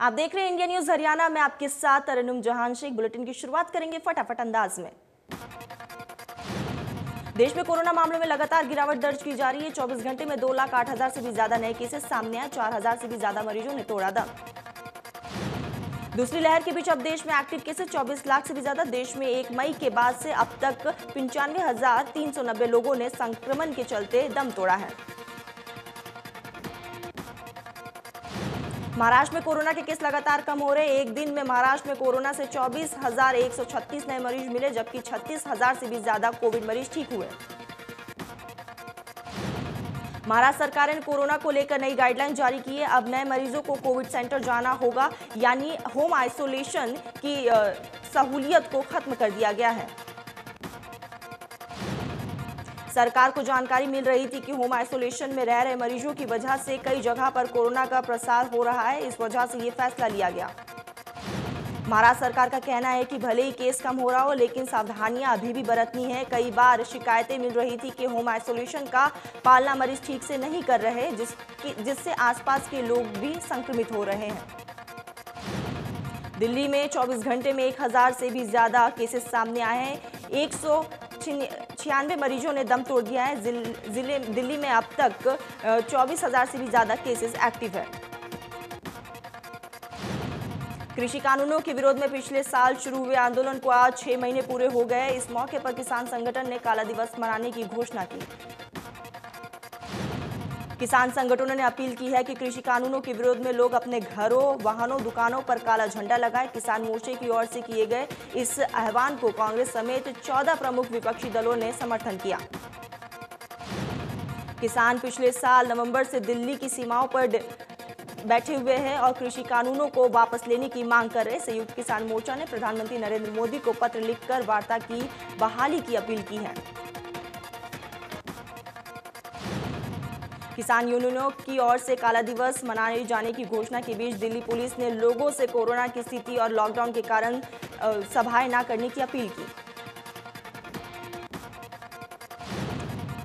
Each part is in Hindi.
आप देख रहे हैं इंडिया न्यूज हरियाणा में, आपके साथ तरन्नुम जहान शेख। बुलेटिन की शुरुआत करेंगे फटाफट अंदाज में। देश में कोरोना मामलों में लगातार गिरावट दर्ज की जा रही है। 24 घंटे में 2,08,000 से भी ज्यादा नए केसेस सामने आए। 4,000 से भी ज्यादा मरीजों ने तोड़ा दम। दूसरी लहर के बीच अब देश में एक्टिव केसेस 24 लाख से भी ज्यादा। देश में 1 मई के बाद से अब तक 95,390 लोगों ने संक्रमण के चलते दम तोड़ा है। महाराष्ट्र में कोरोना के केस लगातार कम हो रहे हैं। एक दिन में महाराष्ट्र में कोरोना से 24,136 नए मरीज मिले, जबकि 36,000 से भी ज्यादा कोविड मरीज ठीक हुए। महाराष्ट्र सरकार ने कोरोना को लेकर नई गाइडलाइन जारी की है। अब नए मरीजों को कोविड सेंटर जाना होगा, यानी होम आइसोलेशन की सहूलियत को खत्म कर दिया गया है। सरकार को जानकारी मिल रही थी कि होम आइसोलेशन में रह रहे मरीजों की वजह से कई जगह पर कोरोना का प्रसार हो रहा है। इस वजह से ये फैसला लिया गया। महाराष्ट्र सरकार का कहना है कि भले ही केस कम हो रहा हो, लेकिन सावधानियां अभी भी बरतनी है। कई बार शिकायतें मिल रही थी कि होम आइसोलेशन का पालना मरीज ठीक से नहीं कर रहे, जिससे आसपास के लोग भी संक्रमित हो रहे हैं। दिल्ली में 24 घंटे में 1,000 से भी ज्यादा केसेस सामने आए हैं। 196 मरीजों ने दम तोड़ दिया है। दिल्ली में अब तक 24,000 से भी ज्यादा केसेस एक्टिव है। कृषि कानूनों के विरोध में पिछले साल शुरू हुए आंदोलन को आज 6 महीने पूरे हो गए। इस मौके पर किसान संगठन ने काला दिवस मनाने की घोषणा की। किसान संगठनों ने अपील की है कि कृषि कानूनों के विरोध में लोग अपने घरों, वाहनों, दुकानों पर काला झंडा लगाएं। किसान मोर्चे की ओर से किए गए इस आह्वान को कांग्रेस समेत 14 प्रमुख विपक्षी दलों ने समर्थन किया। किसान पिछले साल नवंबर से दिल्ली की सीमाओं पर बैठे हुए हैं और कृषि कानूनों को वापस लेने की मांग कर रहे। संयुक्त किसान मोर्चा ने प्रधानमंत्री नरेंद्र मोदी को पत्र लिखकर वार्ता की बहाली की अपील की है। किसान यूनियनों की ओर से काला दिवस मनाए जाने की घोषणा के बीच दिल्ली पुलिस ने लोगों से कोरोना की स्थिति और लॉकडाउन के कारण सभाएं न करने की अपील की।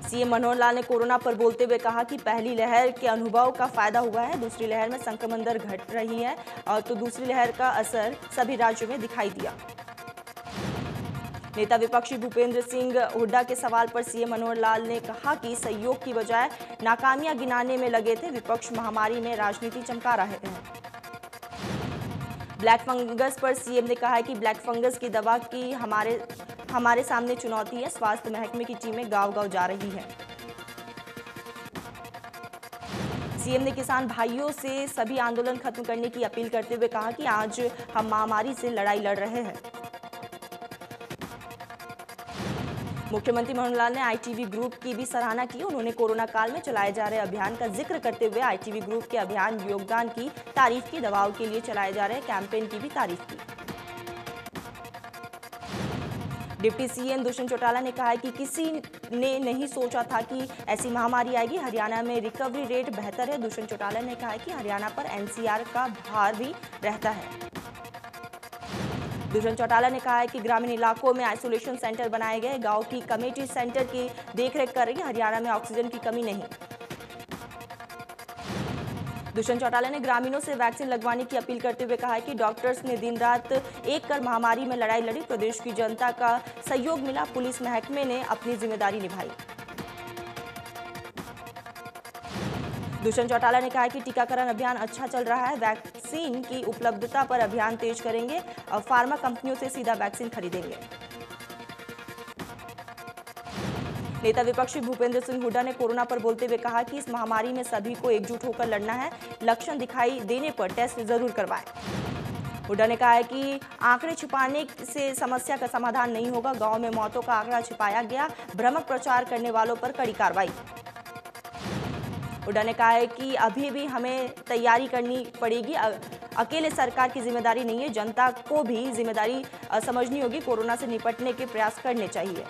सीएम मनोहर लाल ने कोरोना पर बोलते हुए कहा कि पहली लहर के अनुभव का फायदा हुआ है। दूसरी लहर में संक्रमण दर घट रही है तो दूसरी लहर का असर सभी राज्यों में दिखाई दिया। नेता विपक्षी भूपेंद्र सिंह हुड्डा के सवाल पर सीएम मनोहर लाल ने कहा कि सहयोग की बजाय नाकामियां गिनाने में लगे थे। विपक्ष महामारी में राजनीति चमका रहे हैं। ब्लैक फंगस पर सीएम ने कहा है कि ब्लैक फंगस की दवा की हमारे सामने चुनौती है। स्वास्थ्य महकमे की टीमें गांव-गांव जा रही है। सीएम ने किसान भाइयों से सभी आंदोलन खत्म करने की अपील करते हुए कहा कि आज हम महामारी से लड़ाई लड़ रहे हैं। मुख्यमंत्री मनोहर लाल ने आईटीबी ग्रुप की भी सराहना की। उन्होंने कोरोना काल में चलाए जा रहे अभियान का जिक्र करते हुए आईटीबी ग्रुप के अभियान योगदान की तारीफ की। दवाओं के लिए चलाए जा रहे कैंपेन की भी तारीफ की। डिप्टी सीएम दुष्यंत चौटाला ने कहा है कि किसी ने नहीं सोचा था कि ऐसी महामारी आएगी। हरियाणा में रिकवरी रेट बेहतर है। दुष्यंत चौटाला ने कहा है कि हरियाणा पर एनसीआर का भार भी रहता है। दुष्यंत चौटाला ने कहा है कि ग्रामीण इलाकों में आइसोलेशन सेंटर बनाए गए। गांव की कमेटी सेंटर की देखरेख कर रही है। हरियाणा में ऑक्सीजन की कमी नहीं। दुष्यंत चौटाला ने ग्रामीणों से वैक्सीन लगवाने की अपील करते हुए कहा है कि डॉक्टर्स ने दिन रात एक कर महामारी में लड़ाई लड़ी। प्रदेश की जनता का सहयोग मिला। पुलिस महकमे ने अपनी जिम्मेदारी निभाई। दुष्यंत चौटाला ने कहा कि टीकाकरण अभियान अच्छा चल रहा है। वैक्सीन की उपलब्धता पर अभियान तेज करेंगे और फार्मा कंपनियों से सीधा वैक्सीन खरीदेंगे। नेता विपक्षी भूपेंद्र सिंह हुड्डा ने कोरोना पर बोलते हुए कहा कि इस महामारी में सभी को एकजुट होकर लड़ना है। लक्षण दिखाई देने पर टेस्ट जरूर करवाएं। हुड्डा ने कहा है कि आंकड़े छुपाने से समस्या का समाधान नहीं होगा। गांव में मौतों का आंकड़ा छिपाया गया। भ्रामक प्रचार करने वालों पर कड़ी कार्रवाई। हुड्डा ने कहा है कि अभी भी हमें तैयारी करनी पड़ेगी। अकेले सरकार की जिम्मेदारी नहीं है, जनता को भी जिम्मेदारी समझनी होगी। कोरोना से निपटने के प्रयास करने चाहिए।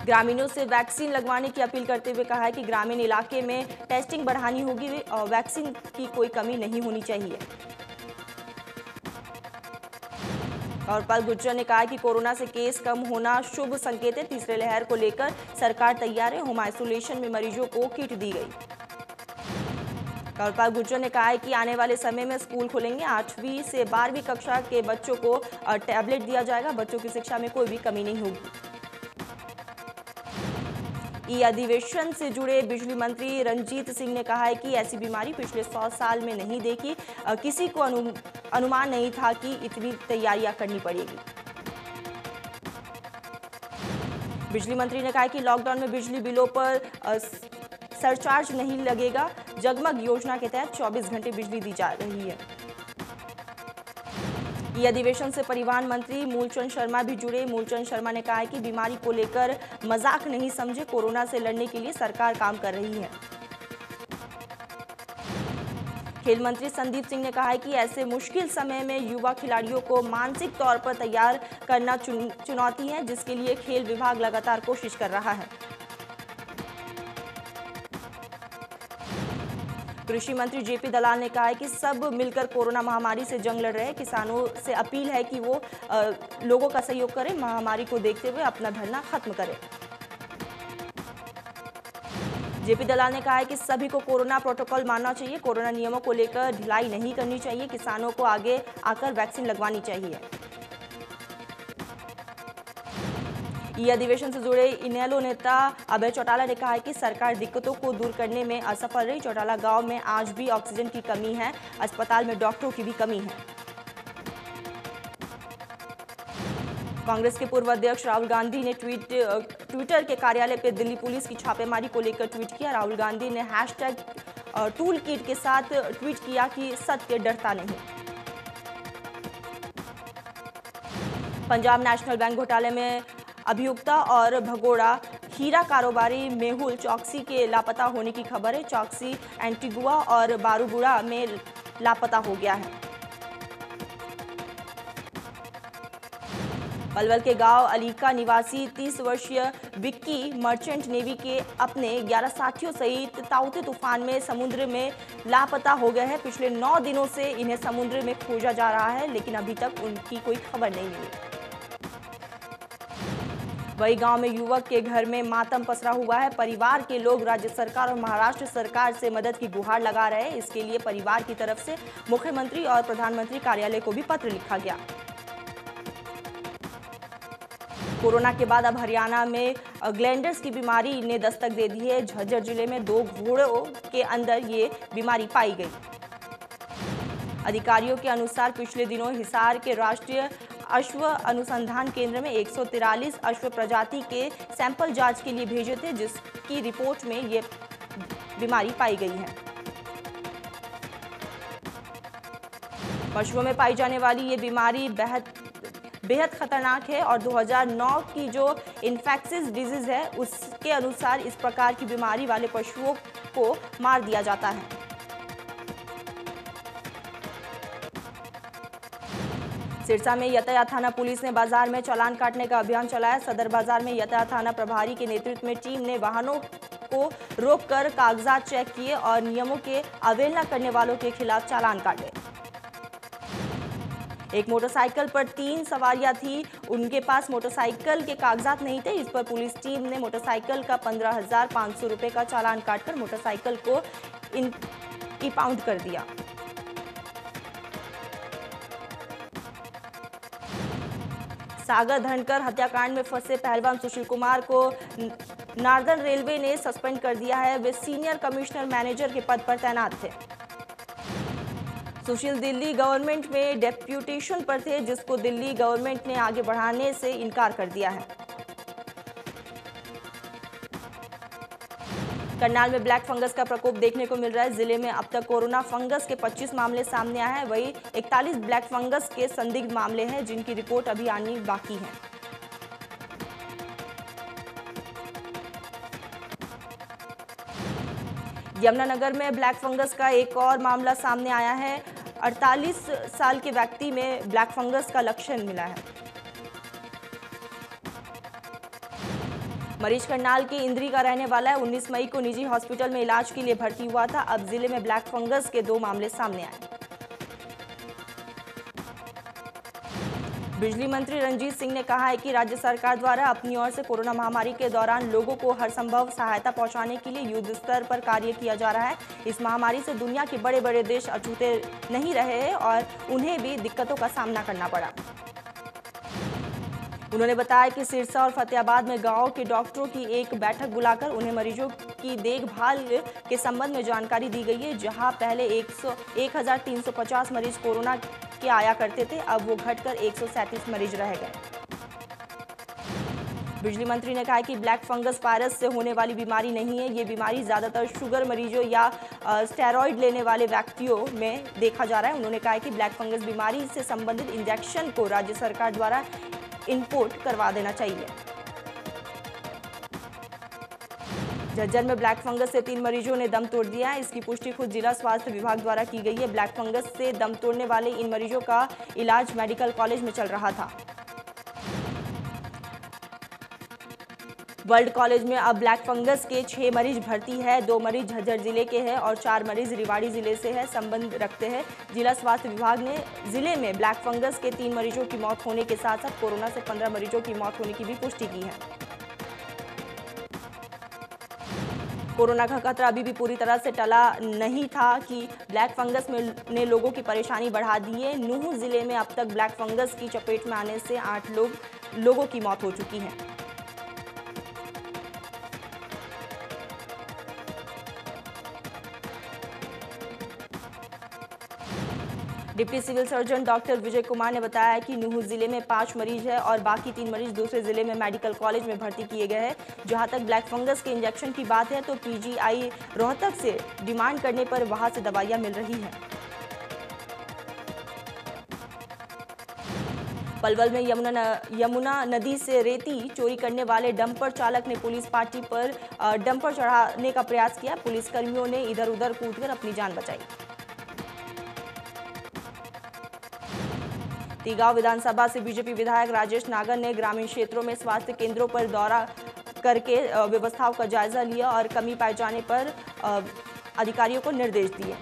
ग्रामीणों से वैक्सीन लगवाने की अपील करते हुए कहा है कि ग्रामीण इलाके में टेस्टिंग बढ़ानी होगी और वैक्सीन की कोई कमी नहीं होनी चाहिए। और पल गुर्जर ने कहा कि कोरोना से केस कम होना शुभ संकेत है। तीसरे लहर को लेकर सरकार तैयार है। होम आइसोलेशन में मरीजों को किट दी गई। कंवरपाल गुर्जर ने कहा है कि आने वाले समय में स्कूल खुलेंगे। 8वीं से 12वीं कक्षा के बच्चों को टैबलेट दिया जाएगा। बच्चों की शिक्षा में कोई भी कमी नहीं होगी। ई अधिवेशन से जुड़े बिजली मंत्री रणजीत सिंह ने कहा है कि ऐसी बीमारी पिछले 100 साल में नहीं देखी। किसी को अनुमान नहीं था कि इतनी तैयारियां करनी पड़ेगी। बिजली मंत्री ने कहा कि लॉकडाउन में बिजली बिलों पर सरचार्ज नहीं लगेगा। जगमग योजना के तहत 24 घंटे बिजली दी जा रही है। ये अधिवेशन से परिवहन मंत्री मूलचंद शर्मा भी जुड़े। मूलचंद शर्मा ने कहा है कि बीमारी को लेकर मजाक नहीं समझे। कोरोना से लड़ने के लिए सरकार काम कर रही है। खेल मंत्री संदीप सिंह ने कहा है कि ऐसे मुश्किल समय में युवा खिलाड़ियों को मानसिक तौर पर तैयार करना चुनौती है, जिसके लिए खेल विभाग लगातार कोशिश कर रहा है। कृषि मंत्री जेपी दलाल ने कहा है कि सब मिलकर कोरोना महामारी से जंग लड़ रहे हैं। किसानों से अपील है कि वो लोगों का सहयोग करें। महामारी को देखते हुए अपना धरना खत्म करें। जेपी दलाल ने कहा है कि सभी को कोरोना प्रोटोकॉल मानना चाहिए। कोरोना नियमों को लेकर ढिलाई नहीं करनी चाहिए। किसानों को आगे आकर वैक्सीन लगवानी चाहिए। ये अधिवेशन से जुड़े इनेलो नेता अभय चौटाला ने कहा है कि सरकार दिक्कतों को दूर करने में असफल रही। चौटाला गांव में आज भी ऑक्सीजन की कमी है। अस्पताल में डॉक्टरों की भी कमी है। कांग्रेस के पूर्व अध्यक्ष राहुल गांधी ने ट्विटर के कार्यालय पर दिल्ली पुलिस की छापेमारी को लेकर ट्वीट किया। राहुल गांधी ने हैशटैग टूल किट के साथ ट्वीट किया कि सत्य डरता नहीं। पंजाब नेशनल बैंक घोटाले में अभियुक्ता और भगोड़ा हीरा कारोबारी मेहुल चौकसी के लापता होने की खबर है। चौकसी एंटीगुआ और बारूगुड़ा में लापता हो गया है। पलवल के गांव अलीका निवासी 30 वर्षीय विक्की मर्चेंट नेवी के अपने 11 साथियों सहित ताउते तूफान में समुद्र में लापता हो गए हैं। पिछले 9 दिनों से इन्हें समुद्र में खोजा जा रहा है, लेकिन अभी तक उनकी कोई खबर नहीं मिली। वही गांव में युवक के घर में मातम पसरा हुआ है। परिवार के लोग राज्य सरकार और महाराष्ट्र सरकार से मदद की गुहार लगा रहे हैं। इसके लिए परिवार की तरफ से मुख्यमंत्री और प्रधानमंत्री कार्यालय को भी पत्र लिखा गया। कोरोना के बाद अब हरियाणा में ग्लैंडर्स की बीमारी ने दस्तक दे दी है। झज्जर जिले में 2 घोड़ों के अंदर ये बीमारी पाई गई। अधिकारियों के अनुसार पिछले दिनों हिसार के राष्ट्रीय अश्व अनुसंधान केंद्र में 143 अश्व प्रजाति के सैंपल जांच के लिए भेजे थे, जिसकी रिपोर्ट में ये बीमारी पाई गई है। पशुओं में पाई जाने वाली ये बीमारी बेहद खतरनाक है और 2009 की जो इन्फेक्शियस डिजीज है उसके अनुसार इस प्रकार की बीमारी वाले पशुओं को मार दिया जाता है। सिरसा में यातायात थाना पुलिस ने बाजार में चालान काटने का अभियान चलाया। सदर बाजार में यातायात थाना प्रभारी के नेतृत्व में टीम ने वाहनों को रोककर कागजात चेक किए और नियमों के अवहेलना करने वालों के खिलाफ चालान काटे। एक मोटरसाइकिल पर 3 सवारियां थी। उनके पास मोटरसाइकिल के कागजात नहीं थे। इस पर पुलिस टीम ने मोटरसाइकिल का 15,500 रुपए का चालान काटकर मोटरसाइकिल को इंपाउंड कर दिया। सागर धनकर हत्याकांड में फंसे पहलवान सुशील कुमार को नार्दर्न रेलवे ने सस्पेंड कर दिया है। वे सीनियर कमिश्नर मैनेजर के पद पर तैनात थे। सुशील दिल्ली गवर्नमेंट में डेप्यूटेशन पर थे, जिसको दिल्ली गवर्नमेंट ने आगे बढ़ाने से इनकार कर दिया है। करनाल में ब्लैक फंगस का प्रकोप देखने को मिल रहा है। जिले में अब तक कोरोना फंगस के 25 मामले सामने आए हैं। वहीं 41 ब्लैक फंगस के संदिग्ध मामले हैं, जिनकी रिपोर्ट अभी आनी बाकी है। यमुनानगर में ब्लैक फंगस का एक और मामला सामने आया है। 48 साल के व्यक्ति में ब्लैक फंगस का लक्षण मिला है। मरीज करनाल के इंद्री का रहने वाला है। 19 मई को निजी हॉस्पिटल में इलाज के लिए भर्ती हुआ था। अब जिले में ब्लैक फंगस के 2 मामले सामने आए। बिजली मंत्री रंजीत सिंह ने कहा है कि राज्य सरकार द्वारा अपनी ओर से कोरोना महामारी के दौरान लोगों को हर संभव सहायता पहुंचाने के लिए युद्ध स्तर पर कार्य किया जा रहा है। इस महामारी से दुनिया के बड़े बड़े देश अछूते नहीं रहे और उन्हें भी दिक्कतों का सामना करना पड़ा। उन्होंने बताया कि सिरसा और फतेहाबाद में गांव के डॉक्टरों की एक बैठक बुलाकर उन्हें मरीजों की देखभाल के संबंध में जानकारी दी गई है। जहां पहले 1350 मरीज कोरोना के आया करते थे, अब वो घटकर 137 मरीज रह गए। बिजली मंत्री ने कहा कि ब्लैक फंगस वायरस से होने वाली बीमारी नहीं है। ये बीमारी ज्यादातर शुगर मरीजों या स्टेरॉइड लेने वाले व्यक्तियों में देखा जा रहा है। उन्होंने कहा कि ब्लैक फंगस बीमारी से संबंधित इंजेक्शन को राज्य सरकार द्वारा इंपोर्ट करवा देना चाहिए। झज्जर में ब्लैक फंगस से 3 मरीजों ने दम तोड़ दिया है। इसकी पुष्टि खुद जिला स्वास्थ्य विभाग द्वारा की गई है। ब्लैक फंगस से दम तोड़ने वाले इन मरीजों का इलाज मेडिकल कॉलेज में चल रहा था। वर्ल्ड कॉलेज में अब ब्लैक फंगस के 6 मरीज भर्ती है। 2 मरीज झज्जर जिले के हैं और 4 मरीज रेवाड़ी जिले से है संबंध रखते हैं। जिला स्वास्थ्य विभाग ने जिले में ब्लैक फंगस के 3 मरीजों की मौत होने के साथ साथ कोरोना से 15 मरीजों की मौत होने की भी पुष्टि की है। कोरोना का खतरा अभी भी पूरी तरह से टला नहीं था कि ब्लैक फंगस ने लोगों की परेशानी बढ़ा दी है। नूंह जिले में अब तक ब्लैक फंगस की चपेट में आने से 8 लोगों की मौत हो चुकी है। Deputy civil surgeon doctor Vijay Kumar ने बताया कि नूंह जिले में 5 मरीज है और बाकी 3 मरीज दूसरे जिले में मेडिकल कॉलेज में भर्ती किए गए हैं। जहां तक ब्लैक फंगस के इंजेक्शन की बात है तो पीजीआई रोहतक से डिमांड करने पर वहां से दवाइयां मिल रही हैं। पलवल में यमुना नदी से रेती चोरी करने वाले डंपर चालक ने पुलिस पार्टी पर डंपर चढ़ाने का प्रयास किया। पुलिसकर्मियों ने इधर उधर कूदकर अपनी जान बचाई। तिगांव विधानसभा से बीजेपी विधायक राजेश नागर ने ग्रामीण क्षेत्रों में स्वास्थ्य केंद्रों पर दौरा करके व्यवस्थाओं का जायजा लिया और कमी पाए जाने पर अधिकारियों को निर्देश दिए।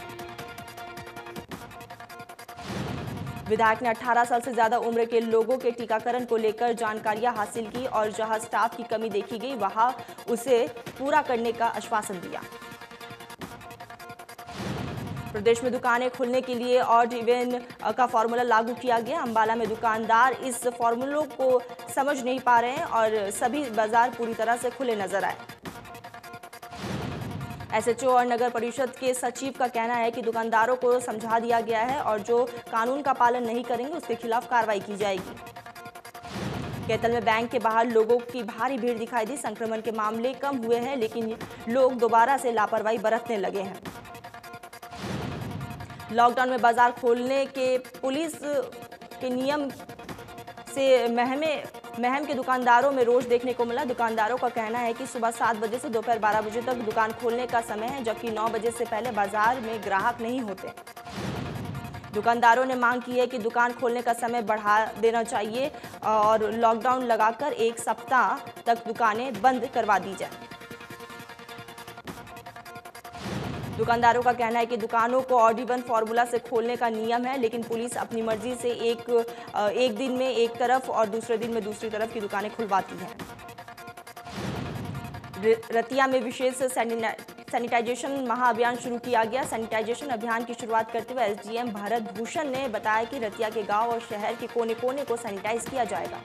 विधायक ने 18 साल से ज्यादा उम्र के लोगों के टीकाकरण को लेकर जानकारियां हासिल की और जहां स्टाफ की कमी देखी गई वहां उसे पूरा करने का आश्वासन दिया। प्रदेश में दुकानें खुलने के लिए ऑड इवन का फॉर्मूला लागू किया गया। अंबाला में दुकानदार इस फॉर्मूलों को समझ नहीं पा रहे हैं और सभी बाजार पूरी तरह से खुले नजर आए। एसएचओ और नगर परिषद के सचिव का कहना है कि दुकानदारों को समझा दिया गया है और जो कानून का पालन नहीं करेंगे उसके खिलाफ कार्रवाई की जाएगी। कैथल में बैंक के बाहर लोगों की भारी भीड़ दिखाई दी। संक्रमण के मामले कम हुए हैं लेकिन लोग दोबारा से लापरवाही बरतने लगे हैं। लॉकडाउन में बाजार खोलने के पुलिस के नियम से महम के दुकानदारों में रोष देखने को मिला। दुकानदारों का कहना है कि सुबह 7 बजे से दोपहर 12 बजे तक दुकान खोलने का समय है, जबकि 9 बजे से पहले बाजार में ग्राहक नहीं होते। दुकानदारों ने मांग की है कि दुकान खोलने का समय बढ़ा देना चाहिए और लॉकडाउन लगाकर 1 सप्ताह तक दुकानें बंद करवा दी जाए। दुकानदारों का कहना है कि दुकानों को ऑड इवन फॉर्मूला से खोलने का नियम है, लेकिन पुलिस अपनी मर्जी से एक दिन में एक तरफ और दूसरे दिन में दूसरी तरफ की दुकानें खुलवाती है। रतिया में विशेष सैनिटाइजेशन महाअभियान शुरू किया गया। सैनिटाइजेशन अभियान की शुरुआत करते हुए एसडीएम भारत भूषण ने बताया कि रतिया के गांव और शहर के कोने कोने को सैनिटाइज किया जाएगा।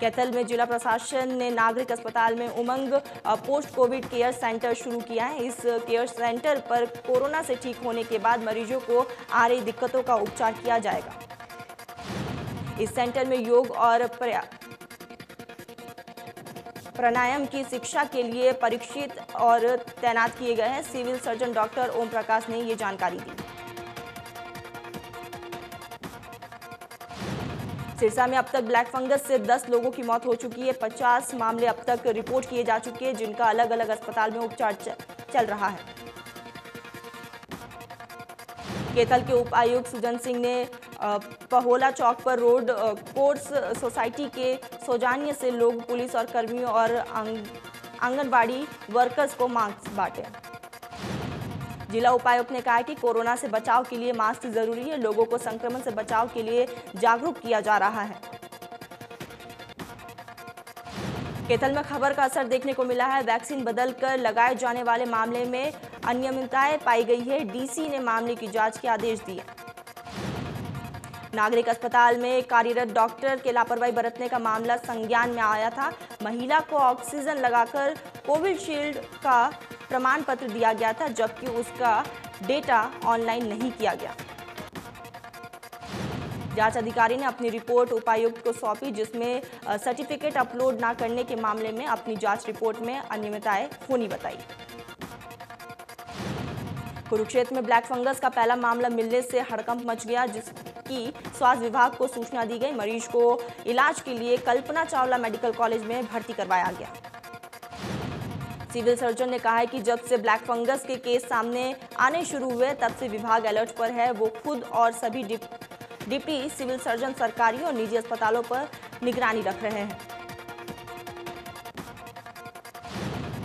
कैथल में जिला प्रशासन ने नागरिक अस्पताल में उमंग पोस्ट कोविड केयर सेंटर शुरू किया है। इस केयर सेंटर पर कोरोना से ठीक होने के बाद मरीजों को आ रही दिक्कतों का उपचार किया जाएगा। इस सेंटर में योग और प्राणायाम की शिक्षा के लिए परीक्षित और तैनात किए गए हैं। Civil surgeon doctor Om Prakash ने ये जानकारी दी। सिरसा में अब तक ब्लैक फंगस से 10 लोगों की मौत हो चुकी है। 50 मामले अब तक रिपोर्ट किए जा चुके हैं, जिनका अलग अलग अस्पताल में उपचार चल रहा है। कैथल के उपायुक्त सुजन सिंह ने पहोला चौक पर रोड कोर्स सोसाइटी के सौजन्य से लोग पुलिस और कर्मियों और आंगनबाड़ी वर्कर्स को मास्क बांटे। जिला उपायुक्त ने कहा कि कोरोना से बचाव के लिए मास्क जरूरी है, लोगों को संक्रमण से बचाव के लिए जागरूक किया जा रहा है। कैथल में खबर का असर देखने को मिला है। वैक्सीन बदलकर लगाए जाने वाले मामले में अनियमितताएं पाई गई है। डीसी ने मामले की जांच के आदेश दिए। नागरिक अस्पताल में कार्यरत डॉक्टर के लापरवाही बरतने का मामला संज्ञान में आया था। महिला को ऑक्सीजन लगाकर कोविशील्ड का प्रमाण पत्र दिया गया था, जबकि उसका डेटा ऑनलाइन नहीं किया गया। जांच अधिकारी ने अपनी रिपोर्ट उपायुक्त को सौंपी, जिसमें सर्टिफिकेट अपलोड न करने के मामले में अपनी जांच रिपोर्ट में अनियमितताएं होनी बताई। कुरुक्षेत्र में ब्लैक फंगस का पहला मामला मिलने से हड़कंप मच गया, जिसकी स्वास्थ्य विभाग को सूचना दी गई। मरीज को इलाज के लिए कल्पना चावला मेडिकल कॉलेज में भर्ती करवाया गया। सिविल सर्जन ने कहा है कि जब से ब्लैक फंगस के केस सामने आने शुरू हुए, तब से विभाग अलर्ट पर है। वो खुद और सभी डिप्टी सिविल सर्जन सरकारी और निजी अस्पतालों पर निगरानी रख रहे हैं।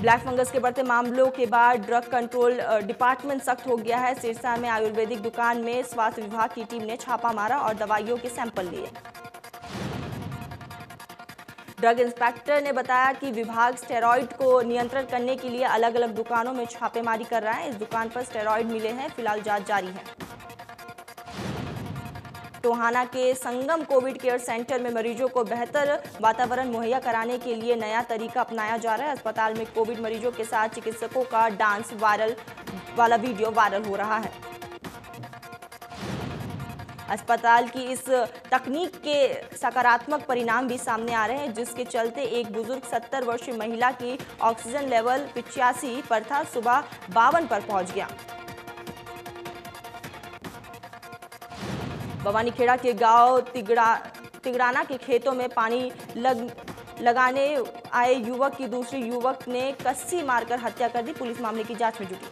ब्लैक फंगस के बढ़ते मामलों के बाद ड्रग कंट्रोल डिपार्टमेंट सख्त हो गया है। सिरसा में आयुर्वेदिक दुकान में स्वास्थ्य विभाग की टीम ने छापा मारा और दवाइयों के सैंपल लिए। ड्रग इंस्पेक्टर ने बताया कि विभाग स्टेरॉइड को नियंत्रण करने के लिए अलग अलग दुकानों में छापेमारी कर रहा है। इस दुकान पर स्टेरॉइड मिले हैं, फिलहाल जांच जारी है। टोहाना के संगम कोविड केयर सेंटर में मरीजों को बेहतर वातावरण मुहैया कराने के लिए नया तरीका अपनाया जा रहा है। अस्पताल में कोविड मरीजों के साथ चिकित्सकों का डांस वाला वीडियो वायरल हो रहा है। अस्पताल की इस तकनीक के सकारात्मक परिणाम भी सामने आ रहे हैं, जिसके चलते एक बुजुर्ग 70 वर्षीय महिला की ऑक्सीजन लेवल 85 पर था, सुबह 52 पर पहुंच गया। भवानीखेड़ा के गांव तिगड़ाना के खेतों में पानी लगाने आए युवक की दूसरे युवक ने कस्सी मारकर हत्या कर दी। पुलिस मामले की जांच में जुटी।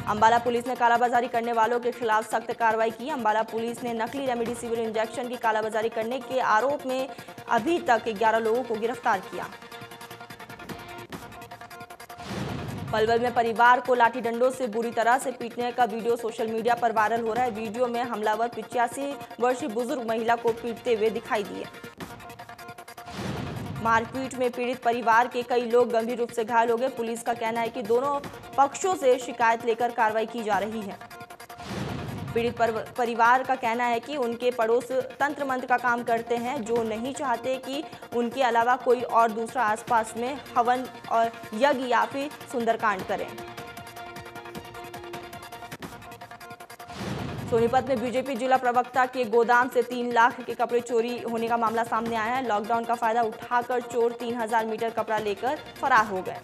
अंबाला पुलिस ने कालाबाजारी करने वालों के खिलाफ सख्त कार्रवाई की। अंबाला पुलिस ने नकली रेमडेसिविर इंजेक्शन की कालाबाजारी करने के आरोप में अभी तक 11 लोगों को गिरफ्तार किया। पलवल में परिवार को लाठी डंडों से बुरी तरह से पीटने का वीडियो सोशल मीडिया पर वायरल हो रहा है। वीडियो में हमलावर 85 वर्षीय बुजुर्ग महिला को पीटते हुए दिखाई दिए। मारपीट में पीड़ित परिवार के कई लोग गंभीर रूप से घायल हो गए। पुलिस का कहना है कि दोनों पक्षों से शिकायत लेकर कार्रवाई की जा रही है। पीड़ित परिवार का कहना है कि उनके पड़ोस तंत्र मंत्र का काम करते हैं, जो नहीं चाहते कि उनके अलावा कोई और दूसरा आसपास में हवन और यज्ञ या फिर सुंदरकांड करें। सोनीपत में बीजेपी जिला प्रवक्ता के गोदाम से 3 लाख के कपड़े चोरी होने का मामला सामने आया है। लॉकडाउन का फायदा उठाकर चोर 3000 मीटर कपड़ा लेकर फरार हो गए।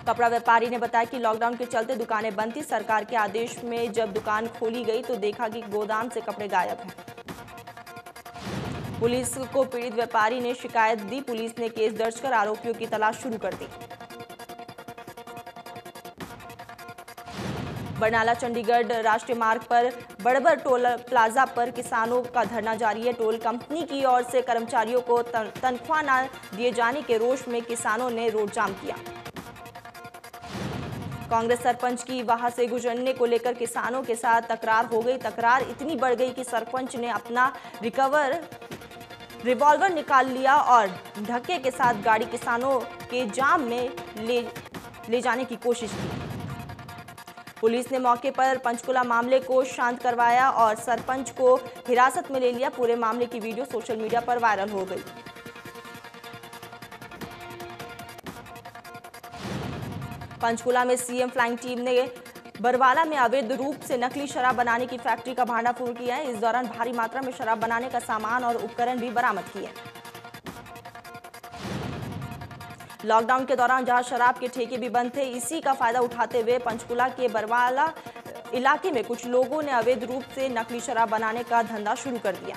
कपड़ा व्यापारी ने बताया कि लॉकडाउन के चलते दुकानें बंद थी। सरकार के आदेश में जब दुकान खोली गई तो देखा कि गोदाम से कपड़े गायब हैं। पुलिस को पीड़ित व्यापारी ने शिकायत दी। पुलिस ने केस दर्ज कर आरोपियों की तलाश शुरू कर दी। बरनाला चंडीगढ़ राष्ट्रीय मार्ग पर बड़बर टोल प्लाजा पर किसानों का धरना जारी है। टोल कंपनी की ओर से कर्मचारियों को तनख्वाह न दिए जाने के रोष में किसानों ने रोड जाम किया। कांग्रेस सरपंच की वहां से गुजरने को लेकर किसानों के साथ तकरार हो गई। तकरार इतनी बढ़ गई कि सरपंच ने अपना रिवॉल्वर निकाल लिया और धक्के के साथ गाड़ी किसानों के जाम में ले जाने की कोशिश की। पुलिस ने मौके पर पंचकुला मामले को शांत करवाया और सरपंच को हिरासत में ले लिया। पूरे मामले की वीडियो सोशल मीडिया पर वायरल हो गई। पंचकुला में सीएम फ्लाइंग टीम ने बरवाला में अवैध रूप से नकली शराब बनाने की फैक्ट्री का भांडाफोड़ किया है। इस दौरान भारी मात्रा में शराब बनाने का सामान और उपकरण भी बरामद किए। लॉकडाउन के दौरान जहां शराब के ठेके भी बंद थे, इसी का फायदा उठाते हुए पंचकुला के बरवाला इलाके में कुछ लोगों ने अवैध रूप से नकली शराब बनाने का धंधा शुरू कर दिया।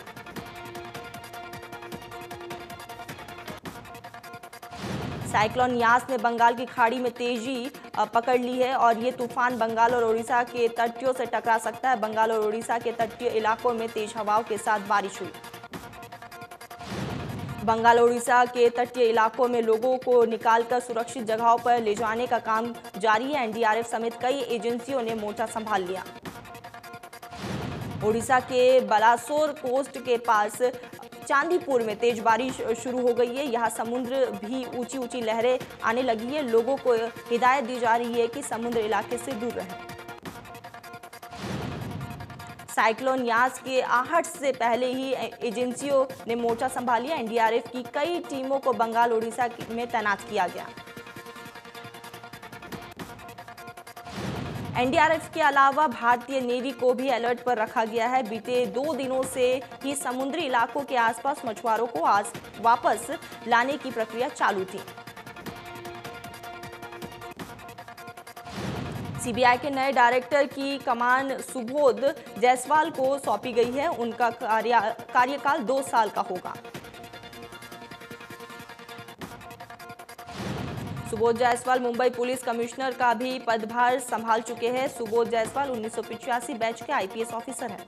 साइक्लोन यास ने बंगाल की खाड़ी में तेजी पकड़ ली है और ये तूफान बंगाल और ओडिशा के तटियों से टकरा सकता है। बंगाल और ओडिशा के तटीय इलाकों में तेज हवाओं के साथ बारिश हुई। बंगाल ओडिशा के तटीय इलाकों में लोगों को निकालकर सुरक्षित जगहों पर ले जाने का काम जारी है। एनडीआरएफ समेत कई एजेंसियों ने मोर्चा संभाल लिया। ओडिशा के बालासोर कोस्ट के पास चांदीपुर में तेज बारिश शुरू हो गई है। यहाँ समुद्र भी ऊंची ऊंची लहरें आने लगी है। लोगों को हिदायत दी जा रही है कि समुद्र इलाके से दूर रहें। साइक्लोन यास के आहट से पहले ही एजेंसियों ने मोर्चा संभाल लिया। एनडीआरएफ की कई टीमों को बंगाल ओडिशा में तैनात किया गया। एनडीआरएफ के अलावा भारतीय नेवी को भी अलर्ट पर रखा गया है। बीते 2 दिनों से ही समुद्री इलाकों के आसपास मछुआरों को आज वापस लाने की प्रक्रिया चालू थी। सीबीआई के नए डायरेक्टर की कमान सुबोध जायसवाल को सौंपी गई है। उनका कार्यकाल 2 साल का होगा। सुबोध जायसवाल मुंबई पुलिस कमिश्नर का भी पदभार संभाल चुके हैं। सुबोध जायसवाल 1985 बैच के आईपीएस ऑफिसर हैं।